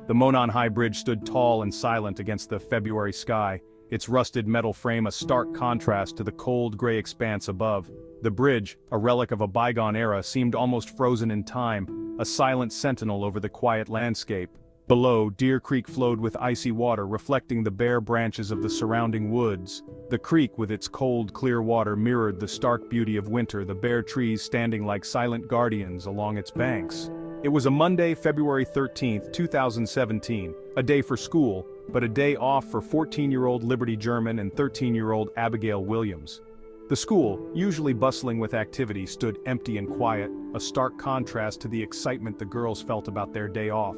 The Monon High Bridge stood tall and silent against the February sky, its rusted metal frame a stark contrast to the cold gray expanse above. The bridge, a relic of a bygone era, seemed almost frozen in time, a silent sentinel over the quiet landscape. Below, Deer Creek flowed with icy water reflecting the bare branches of the surrounding woods. The creek with its cold, clear water mirrored the stark beauty of winter, the bare trees standing like silent guardians along its banks. It was a Monday, February 13, 2017, a day for school, but a day off for 14-year-old Liberty German and 13-year-old Abigail Williams. The school, usually bustling with activity, stood empty and quiet, a stark contrast to the excitement the girls felt about their day off.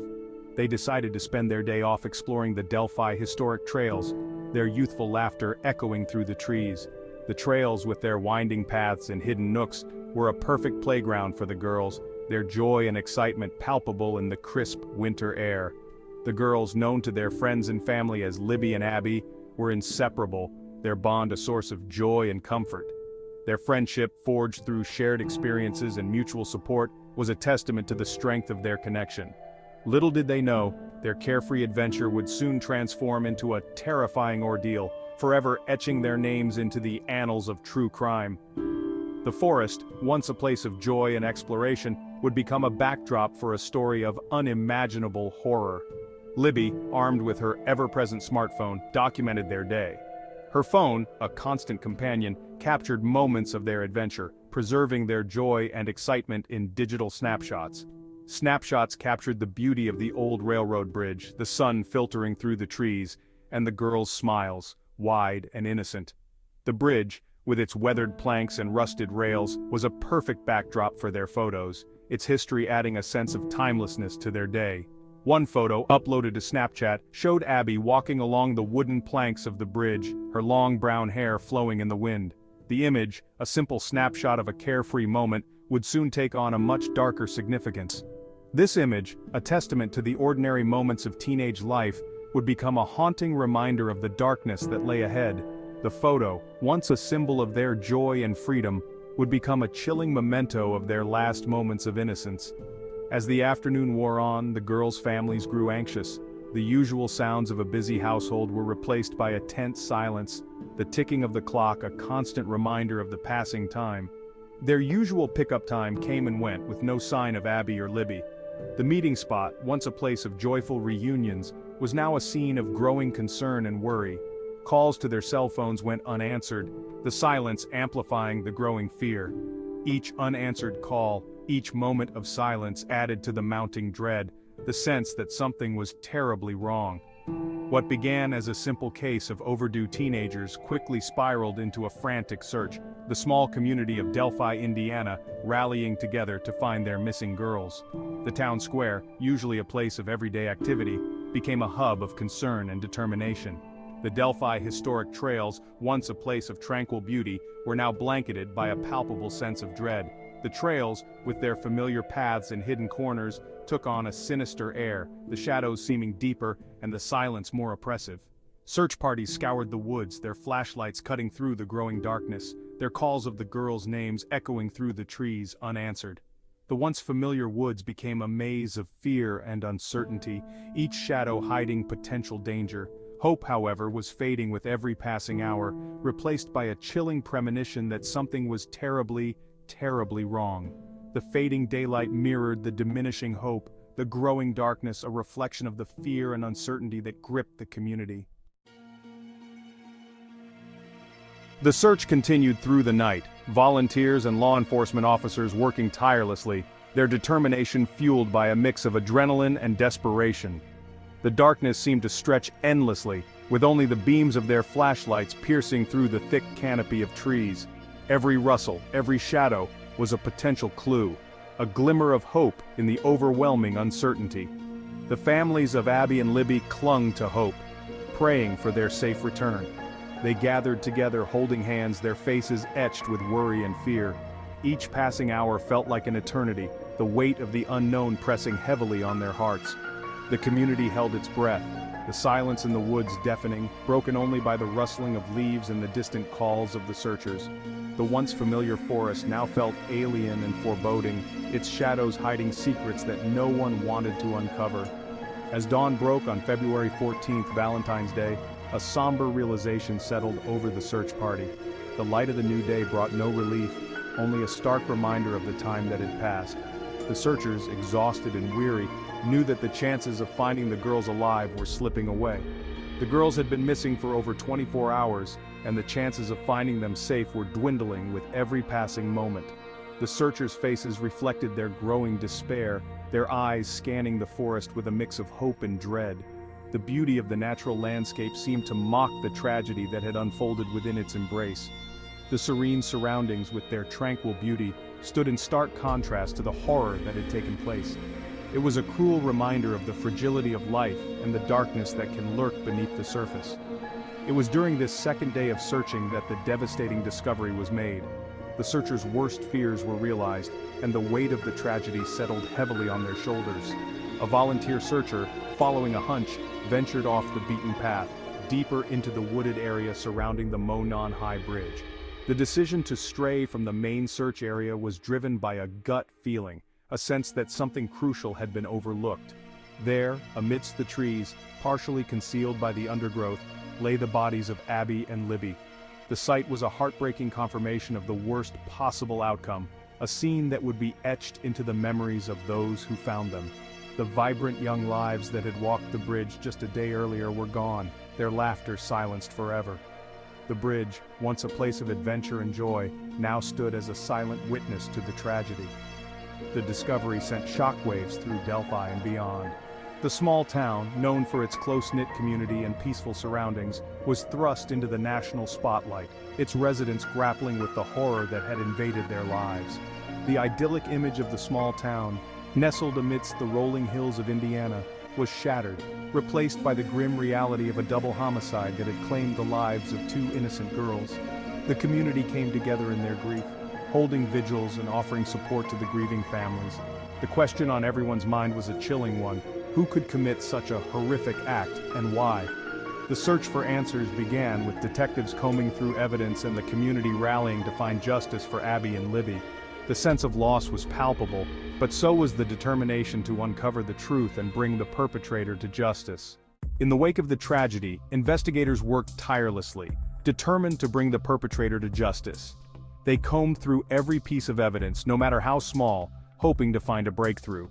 They decided to spend their day off exploring the Delphi historic trails, their youthful laughter echoing through the trees. The trails, with their winding paths and hidden nooks, were a perfect playground for the girls, their joy and excitement palpable in the crisp winter air. The girls, known to their friends and family as Libby and Abby, were inseparable, their bond a source of joy and comfort. Their friendship, forged through shared experiences and mutual support, was a testament to the strength of their connection. Little did they know, their carefree adventure would soon transform into a terrifying ordeal, forever etching their names into the annals of true crime. The forest, once a place of joy and exploration, would become a backdrop for a story of unimaginable horror. Libby, armed with her ever-present smartphone, documented their day. Her phone, a constant companion, captured moments of their adventure, preserving their joy and excitement in digital snapshots. Snapshots captured the beauty of the old railroad bridge, the sun filtering through the trees, and the girls' smiles, wide and innocent. The bridge, with its weathered planks and rusted rails, was a perfect backdrop for their photos, its history adding a sense of timelessness to their day. One photo, uploaded to Snapchat, showed Abby walking along the wooden planks of the bridge, her long brown hair flowing in the wind. The image, a simple snapshot of a carefree moment, would soon take on a much darker significance. This image, a testament to the ordinary moments of teenage life, would become a haunting reminder of the darkness that lay ahead. The photo, once a symbol of their joy and freedom, would become a chilling memento of their last moments of innocence. As the afternoon wore on, the girls' families grew anxious. The usual sounds of a busy household were replaced by a tense silence, the ticking of the clock a constant reminder of the passing time. Their usual pickup time came and went with no sign of Abby or Libby. The meeting spot, once a place of joyful reunions, was now a scene of growing concern and worry. Calls to their cell phones went unanswered, the silence amplifying the growing fear. Each unanswered call, each moment of silence added to the mounting dread, the sense that something was terribly wrong. What began as a simple case of overdue teenagers quickly spiraled into a frantic search, the small community of Delphi, Indiana, rallying together to find their missing girls. The town square, usually a place of everyday activity, became a hub of concern and determination. The Delphi historic trails, once a place of tranquil beauty, were now blanketed by a palpable sense of dread. The trails, with their familiar paths and hidden corners, took on a sinister air, the shadows seeming deeper and the silence more oppressive. Search parties scoured the woods, their flashlights cutting through the growing darkness, their calls of the girls' names echoing through the trees unanswered. The once familiar woods became a maze of fear and uncertainty, each shadow hiding potential danger. Hope, however, was fading with every passing hour, replaced by a chilling premonition that something was terribly wrong. The fading daylight mirrored the diminishing hope, the growing darkness a reflection of the fear and uncertainty that gripped the community. The search continued through the night, volunteers and law enforcement officers working tirelessly, their determination fueled by a mix of adrenaline and desperation. The darkness seemed to stretch endlessly, with only the beams of their flashlights piercing through the thick canopy of trees. Every rustle, every shadow, was a potential clue, a glimmer of hope in the overwhelming uncertainty. The families of Abby and Libby clung to hope, praying for their safe return. They gathered together holding hands, their faces etched with worry and fear. Each passing hour felt like an eternity, the weight of the unknown pressing heavily on their hearts. The community held its breath, the silence in the woods deafening, broken only by the rustling of leaves and the distant calls of the searchers. The once familiar forest now felt alien and foreboding, its shadows hiding secrets that no one wanted to uncover. As dawn broke on February 14th, Valentine's Day, a somber realization settled over the search party. The light of the new day brought no relief, only a stark reminder of the time that had passed. The searchers, exhausted and weary, knew that the chances of finding the girls alive were slipping away. The girls had been missing for over 24 hours, and the chances of finding them safe were dwindling with every passing moment. The searchers' faces reflected their growing despair, their eyes scanning the forest with a mix of hope and dread. The beauty of the natural landscape seemed to mock the tragedy that had unfolded within its embrace. The serene surroundings, with their tranquil beauty, stood in stark contrast to the horror that had taken place. It was a cruel reminder of the fragility of life and the darkness that can lurk beneath the surface. It was during this second day of searching that the devastating discovery was made. The searchers' worst fears were realized, and the weight of the tragedy settled heavily on their shoulders. A volunteer searcher, following a hunch, ventured off the beaten path, deeper into the wooded area surrounding the Monon High Bridge. The decision to stray from the main search area was driven by a gut feeling, a sense that something crucial had been overlooked. There, amidst the trees, partially concealed by the undergrowth, lay the bodies of Abby and Libby. The sight was a heartbreaking confirmation of the worst possible outcome, a scene that would be etched into the memories of those who found them. The vibrant young lives that had walked the bridge just a day earlier were gone, their laughter silenced forever. The bridge, once a place of adventure and joy, now stood as a silent witness to the tragedy. The discovery sent shockwaves through Delphi and beyond. The small town, known for its close-knit community and peaceful surroundings, was thrust into the national spotlight, its residents grappling with the horror that had invaded their lives. The idyllic image of the small town, nestled amidst the rolling hills of Indiana, was shattered, replaced by the grim reality of a double homicide that had claimed the lives of two innocent girls. The community came together in their grief, holding vigils and offering support to the grieving families. The question on everyone's mind was a chilling one: who could commit such a horrific act, and why? The search for answers began with detectives combing through evidence and the community rallying to find justice for Abby and Libby. The sense of loss was palpable, but so was the determination to uncover the truth and bring the perpetrator to justice. In the wake of the tragedy, investigators worked tirelessly, determined to bring the perpetrator to justice. They combed through every piece of evidence, no matter how small, hoping to find a breakthrough.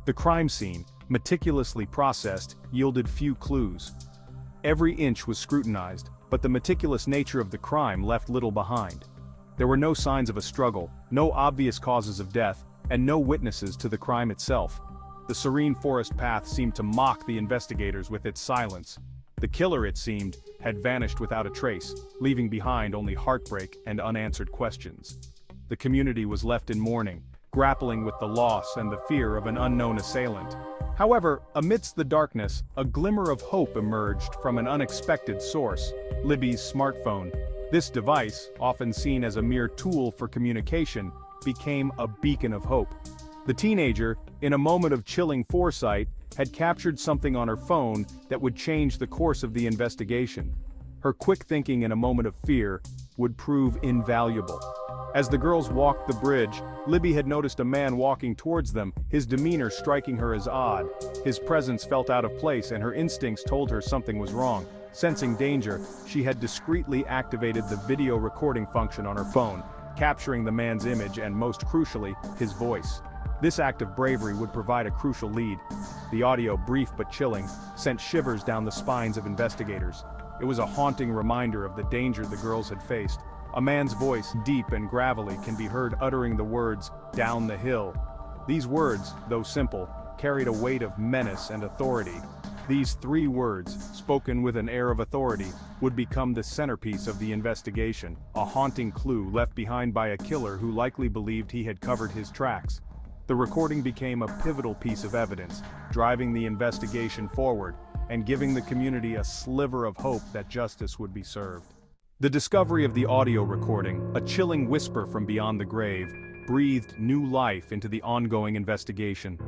The crime scene, meticulously processed, yielded few clues. Every inch was scrutinized, but the meticulous nature of the crime left little behind. There were no signs of a struggle, no obvious causes of death, and no witnesses to the crime itself. The serene forest path seemed to mock the investigators with its silence. The killer, it seemed, had vanished without a trace, leaving behind only heartbreak and unanswered questions. The community was left in mourning, grappling with the loss and the fear of an unknown assailant. However, amidst the darkness, a glimmer of hope emerged from an unexpected source: Libby's smartphone. This device, often seen as a mere tool for communication, became a beacon of hope. The teenager, in a moment of chilling foresight, had captured something on her phone that would change the course of the investigation. Her quick thinking in a moment of fear would prove invaluable. As the girls walked the bridge, Libby had noticed a man walking towards them, his demeanor striking her as odd. His presence felt out of place and her instincts told her something was wrong. Sensing danger, she had discreetly activated the video recording function on her phone, capturing the man's image and, most crucially, his voice. This act of bravery would provide a crucial lead. The audio, brief but chilling, sent shivers down the spines of investigators. It was a haunting reminder of the danger the girls had faced. A man's voice, deep and gravelly, can be heard uttering the words, "down the hill." These words, though simple, carried a weight of menace and authority. These three words, spoken with an air of authority, would become the centerpiece of the investigation, a haunting clue left behind by a killer who likely believed he had covered his tracks. The recording became a pivotal piece of evidence, driving the investigation forward, and giving the community a sliver of hope that justice would be served. The discovery of the audio recording, a chilling whisper from beyond the grave, breathed new life into the ongoing investigation.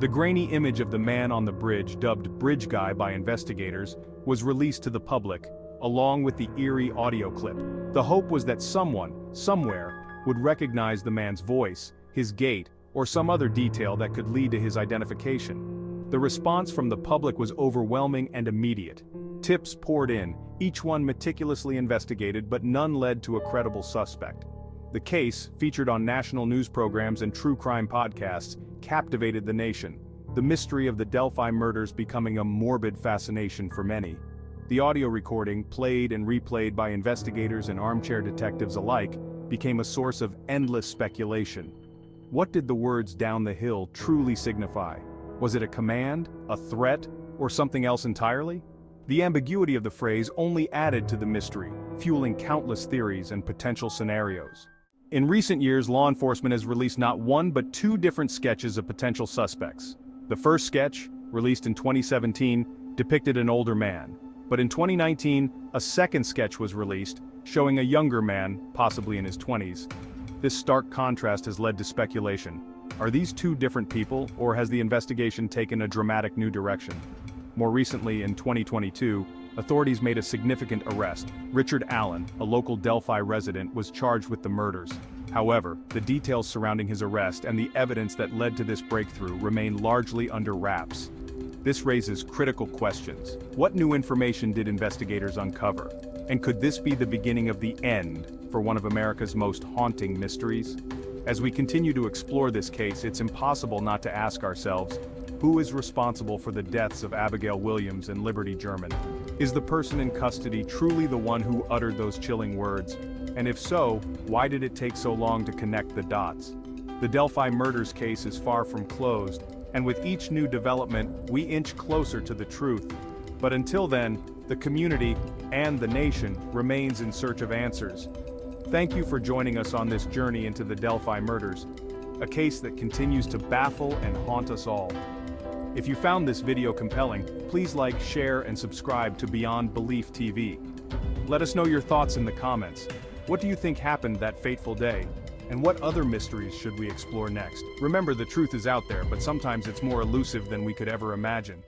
The grainy image of the man on the bridge, dubbed Bridge Guy by investigators, was released to the public, along with the eerie audio clip. The hope was that someone, somewhere, would recognize the man's voice, his gait, or some other detail that could lead to his identification. The response from the public was overwhelming and immediate. Tips poured in, each one meticulously investigated, but none led to a credible suspect. The case, featured on national news programs and true crime podcasts, captivated the nation, the mystery of the Delphi murders becoming a morbid fascination for many. The audio recording, played and replayed by investigators and armchair detectives alike, became a source of endless speculation. What did the words "down the hill" truly signify? Was it a command, a threat, or something else entirely? The ambiguity of the phrase only added to the mystery, fueling countless theories and potential scenarios. In recent years, law enforcement has released not one but two different sketches of potential suspects. The first sketch, released in 2017, depicted an older man. But in 2019, a second sketch was released, showing a younger man, possibly in his 20s. This stark contrast has led to speculation. Are these two different people, or has the investigation taken a dramatic new direction? More recently, in 2022, authorities made a significant arrest. Richard Allen, a local Delphi resident, was charged with the murders. However, the details surrounding his arrest and the evidence that led to this breakthrough remain largely under wraps. This raises critical questions. What new information did investigators uncover? And could this be the beginning of the end for one of America's most haunting mysteries? As we continue to explore this case, it's impossible not to ask ourselves, who is responsible for the deaths of Abigail Williams and Liberty German? Is the person in custody truly the one who uttered those chilling words? And if so, why did it take so long to connect the dots? The Delphi Murders case is far from closed, and with each new development, we inch closer to the truth. But until then, the community and the nation remains in search of answers. Thank you for joining us on this journey into the Delphi Murders, a case that continues to baffle and haunt us all. If you found this video compelling, please like, share, and subscribe to Beyond Belief TV. Let us know your thoughts in the comments. What do you think happened that fateful day? And what other mysteries should we explore next? Remember, the truth is out there, but sometimes it's more elusive than we could ever imagine.